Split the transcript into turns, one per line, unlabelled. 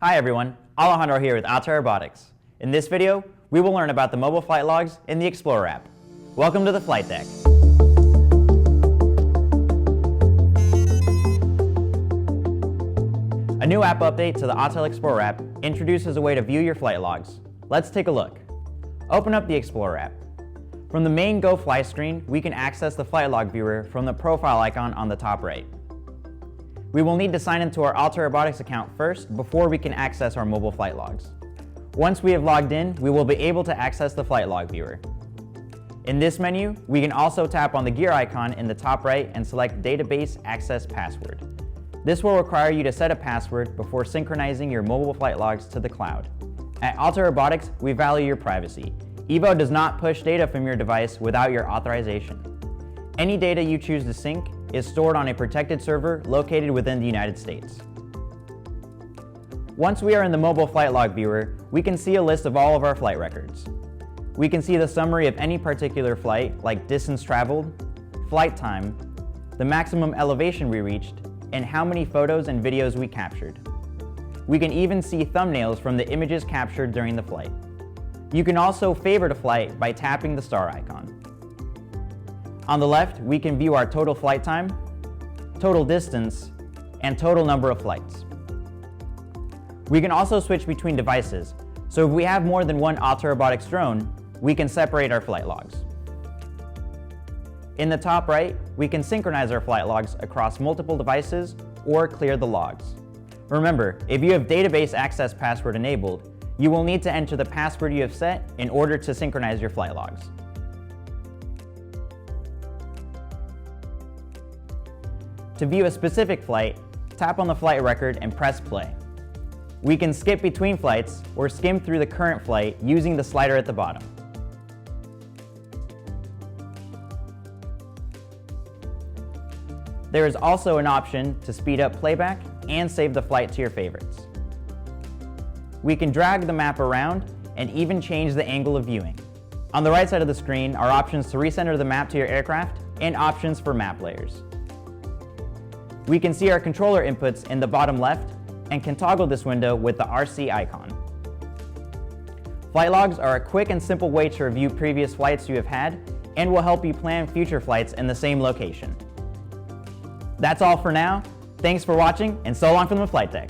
Hi everyone, Alejandro here with Autel Robotics. In this video, we will learn about the mobile flight logs in the Explorer app. Welcome to the flight deck. A new app update to the Autel Explorer app introduces a way to view your flight logs. Let's take a look. Open up the Explorer app. From the main Go Fly screen, we can access the flight log viewer from the profile icon on the top right. We will need to sign into our Autel Robotics account first before we can access our mobile flight logs. Once we have logged in, we will be able to access the flight log viewer. In this menu, we can also tap on the gear icon in the top right and select Database Access Password. This will require you to set a password before synchronizing your mobile flight logs to the cloud. At Autel Robotics, we value your privacy. EVO does not push data from your device without your authorization. Any data you choose to sync is stored on a protected server located within the United States. Once we are in the mobile flight log viewer, we can see a list of all of our flight records. We can see the summary of any particular flight, like distance traveled, flight time, the maximum elevation we reached, and how many photos and videos we captured. We can even see thumbnails from the images captured during the flight. You can also favorite a flight by tapping the star icon. On the left, we can view our total flight time, total distance, and total number of flights. We can also switch between devices, so if we have more than one Autel Robotics drone, we can separate our flight logs. In the top right, we can synchronize our flight logs across multiple devices or clear the logs. Remember, if you have database access password enabled, you will need to enter the password you have set in order to synchronize your flight logs. To view a specific flight, tap on the flight record and press play. We can skip between flights or skim through the current flight using the slider at the bottom. There is also an option to speed up playback and save the flight to your favorites. We can drag the map around and even change the angle of viewing. On the right side of the screen are options to recenter the map to your aircraft and options for map layers. We can see our controller inputs in the bottom left and can toggle this window with the RC icon. Flight logs are a quick and simple way to review previous flights you have had and will help you plan future flights in the same location. That's all for now. Thanks for watching, and so long from the flight deck.